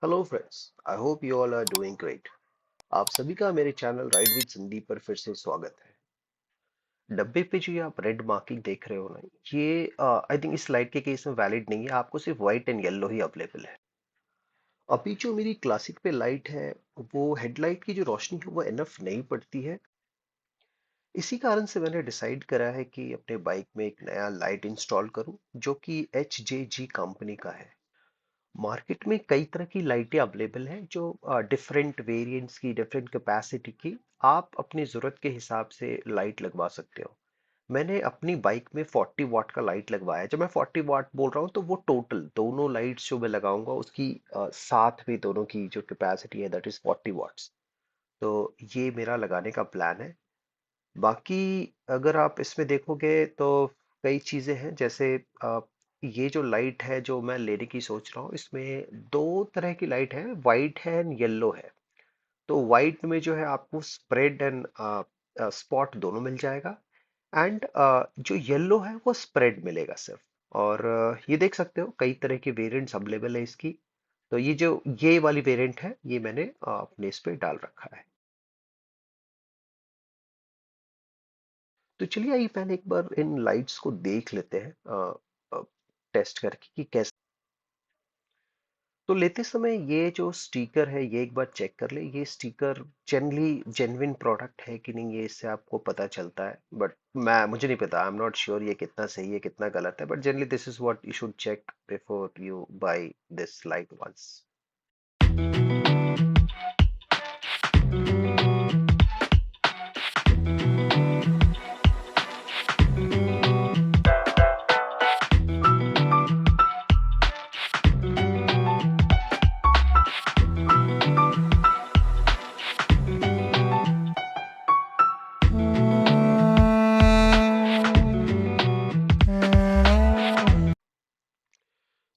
Hello friends. I hope you all are doing great. आप सभी का मेरे चैनल राइड विद संदीप पर फिर से स्वागत है। डब्बे पे जो ये आप रेड मार्किंग देख रहे हो ना, ये आई थिंक इस लाइट के केस में वैलिड नहीं है। आपको सिर्फ white and yellow he available है। अभी जो मेरी क्लासिक पे लाइट है, वो हेडलाइट की जो रोशनी है वो इनफ नहीं पड़ती है। इसी कारण से मैंने डिसाइड करा है कि अपने बाइक में एक नया लाइट इंस्टॉल करूं, जो कि HJG कंपनी का है। मार्केट में कई तरह की लाइटें अवेलेबल हैं, जो डिफरेंट वेरिएंट्स की, डिफरेंट कैपेसिटी की। आप अपनी ज़रूरत के हिसाब से लाइट लगवा सकते हो। मैंने अपनी बाइक में 40 वाट का लाइट लगवाया है। जब मैं 40 वाट बोल रहा हूँ तो वो टोटल दोनों लाइट्स जो मैं लगाऊंगा उसकी साथ में दोनों की जो कैपेसिटी है दैट इज 40 वाट्स। तो ये मेरा लगाने का प्लान है। बाकी अगर आप इसमें देखोगे तो कई चीजें हैं, जैसे ये जो लाइट है जो मैं लेने की सोच रहा हूँ, इसमें दो तरह की लाइट है, वाइट है एंड येलो है। तो वाइट में जो है आपको स्प्रेड एंड स्पॉट दोनों मिल जाएगा। एंड जो येलो है वो स्प्रेड मिलेगा सिर्फ। और ये देख सकते हो कई तरह के वेरिएंट्स अवेलेबल है इसकी। तो ये वाली वेरिएंट है, ये मैंने अपने इस पे डाल रखा है। तो चलिए आइए पहले एक बार इन लाइट्स को देख लेते हैं टेस्ट करके कि कैसे। तो लेते समय ये जो स्टिकर है ये एक बार चेक कर ले, ये स्टिकर जनरली जेन्युइन प्रोडक्ट है कि नहीं, ये इससे आपको पता चलता है। बट मैं मुझे नहीं पता, आई एम नॉट श्योर ये कितना सही है कितना गलत है, but generally this is what you should check before you buy this light once.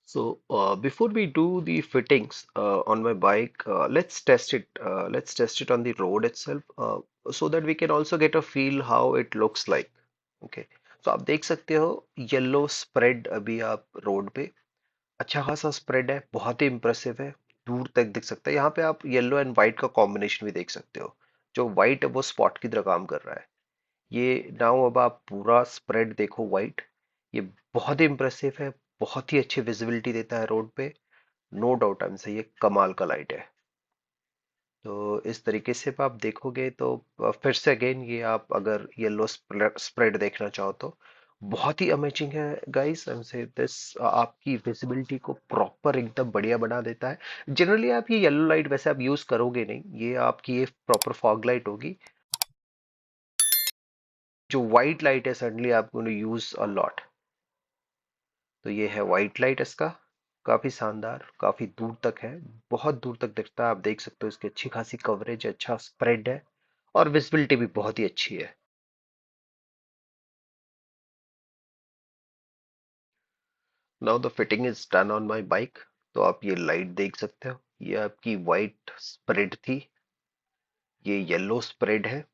So before we do the fittings on my bike, let's test it. Let's test it on the road itself, so that we can also get a feel how it looks like. Okay. So आप देख सकते हो yellow spread अभी आप road पे, अच्छा खासा spread है, बहुत ही इंप्रेसिव है। दूर तक दिख सकता है। यहाँ पे आप येलो एंड व्हाइट का कॉम्बिनेशन भी देख सकते हो। जो व्हाइट है वो स्पॉट की तरह काम कर रहा है। ये नाउ अब आप पूरा स्प्रेड देखो व्हाइट। ये बहुत ही इंप्रेसिव है, बहुत ही अच्छी विजिबिलिटी देता है रोड पे। नो डाउट हमसे ये कमाल का लाइट है। तो इस तरीके से आप देखोगे तो फिर से अगेन ये आप अगर येलो स्प्रेड देखना चाहो तो बहुत ही अमेजिंग है गाइस। आई एम से दिस आपकी विजिबिलिटी को प्रॉपर एकदम बढ़िया बना देता है। जनरली आप ये येलो लाइट वैसे आप यूज करोगे नहीं, ये आपकी ये प्रॉपर फॉग लाइट होगी। जो व्हाइट लाइट है सडनली आपको यूज अ लॉट। तो ये है वाइट लाइट इसका, काफी शानदार, काफी दूर तक है, बहुत दूर तक दिखता है। आप देख सकते हो इसकी अच्छी खासी कवरेज, अच्छा स्प्रेड है और विजिबिलिटी भी बहुत ही अच्छी है। Now the fitting is done on my bike. तो आप ये लाइट देख सकते हो, ये आपकी वाइट स्प्रेड थी, ये येलो स्प्रेड है।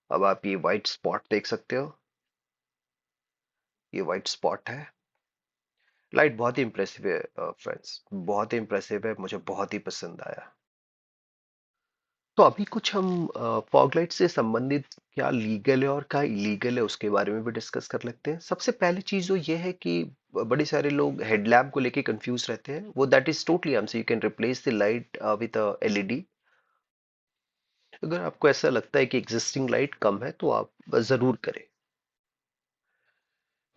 अब आप ये वाइट स्पॉट देख सकते हो, ये वाइट स्पॉट है। लाइट बहुत ही इंप्रेसिव है फ्रेंड्स, बहुत ही इंप्रेसिव है, मुझे बहुत ही पसंद आया। तो अभी कुछ हम फॉग लाइट से संबंधित क्या लीगल है और क्या इलीगल है उसके बारे में भी डिस्कस कर लेते हैं। सबसे पहली चीज तो ये है कि बड़े सारे लोग हेडलैम्प को लेके कंफ्यूज रहते हैं। वो दैट इज टोटली हमसे you can replace the light with LED। अगर आपको ऐसा लगता है कि एग्जिस्टिंग लाइट कम है तो आप जरूर करें।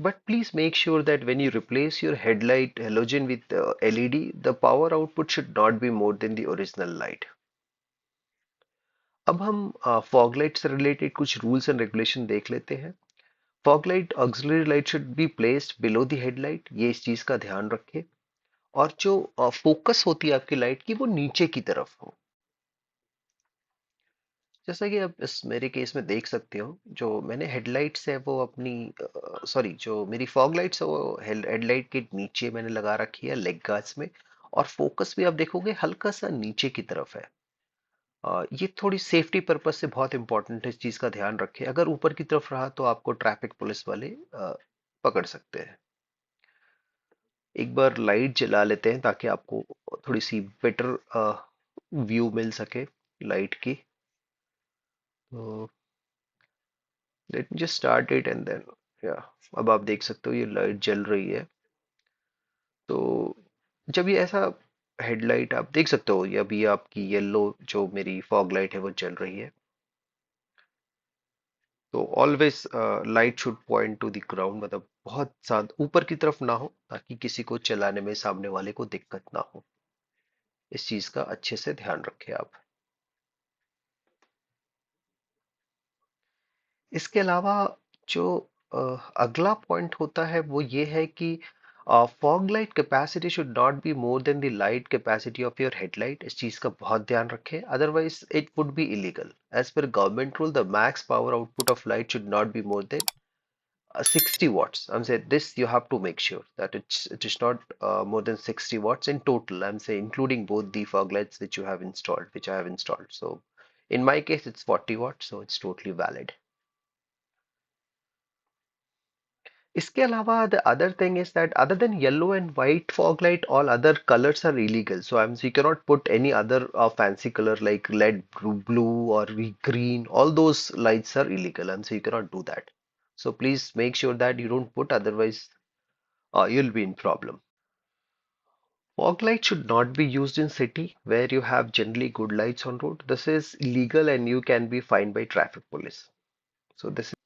But please make sure that when you replace your headlight halogen with LED, the power output should not be more than the original light. अब हम फॉग लाइट से रिलेटेड कुछ रूल्स एंड रेगुलेशन देख लेते हैं। Fog light auxiliary light should be placed below the headlight, ये इस चीज का ध्यान रखें। और जो फोकस होती है आपकी लाइट की वो नीचे की तरफ हो। जैसा कि आप इस मेरे केस में देख सकते हो, जो मैंने हेडलाइट्स है वो अपनी सॉरी, जो मेरी फॉग लाइट्स है वो हेडलाइट के नीचे मैंने लगा रखी है लेग गार्ड्स में। और फोकस भी आप देखोगे हल्का सा नीचे की तरफ है। ये थोड़ी सेफ्टी पर्पज से बहुत इंपॉर्टेंट है, इस चीज का ध्यान रखें। अगर ऊपर की तरफ रहा तो आपको ट्रैफिक पुलिस वाले पकड़ सकते हैं। एक बार लाइट जला लेते हैं ताकि आपको थोड़ी सी बेटर व्यू मिल सके लाइट की। तो let me just start it and then या अब आप देख सकते हो ये लाइट जल रही है। तो जब ये ऐसा हेडलाइट आप देख सकते हो, ये अभी आपकी येलो जो मेरी फॉग लाइट है वो जल रही है। तो always light should point two the ground, मतलब बहुत ज्यादा ऊपर की तरफ ना हो ताकि किसी को चलाने में सामने वाले को दिक्कत ना हो। इस चीज का अच्छे से ध्यान रखें आप। इसके अलावा जो अ, अगला पॉइंट होता है वो ये है कि fog light capacity should not be more than the light capacity of your headlight. इस चीज का बहुत ध्यान रखें, otherwise it would be illegal. As per government rule the max power output of light should not be more than 60 watts. I'm saying this you have to make sure that it is not more than 60 watts in total. I'm saying including both the fog lights which you have installed, which I have installed. So in my case it's 40 watts, so it's totally valid. इसके अलावा the other thing is that other than yellow and white fog light, all other colors are illegal. So you cannot put any other fancy color like lead blue or green. All those lights are illegal, and so you cannot do that. So please make sure that you don't put, otherwise you'll be in problem. Fog light should not be used in city where you have generally good lights on road. This is illegal and you can be fined by traffic police. So this is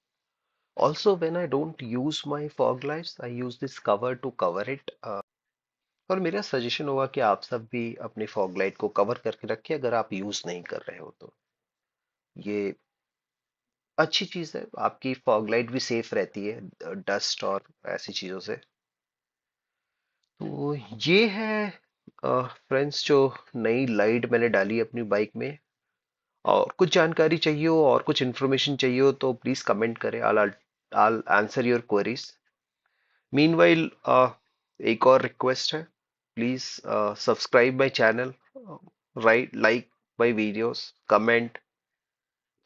also when I don't use my fog lights, I use this cover to cover it. और मेरा suggestion होगा कि आप सब भी अपने fog light को cover करके रखें अगर आप यूज नहीं कर रहे हो तो। ये अच्छी चीज है, आपकी फॉग लाइट भी सेफ रहती है डस्ट और ऐसी चीजों से। तो ये है फ्रेंड्स जो नई लाइट मैंने डाली अपनी बाइक में। और कुछ जानकारी चाहिए हो और कुछ इन्फॉर्मेशन चाहिए हो तो प्लीज कमेंट करें। I'll answer your queries. Meanwhile एक और रिक्वेस्ट है, please subscribe my channel, right, like my videos, comment,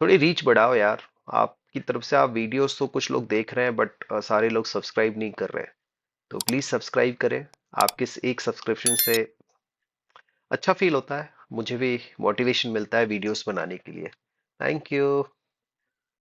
थोड़ी रीच बढ़ाओ यार। आपकी तरफ से आप वीडियोस तो कुछ लोग देख रहे हैं बट सारे लोग सब्सक्राइब नहीं कर रहे हैं। तो प्लीज सब्सक्राइब करें। आपके इस एक सब्सक्रिप्शन से अच्छा फील होता है, मुझे भी मोटिवेशन मिलता है वीडियोस बनाने के लिए। Thank you.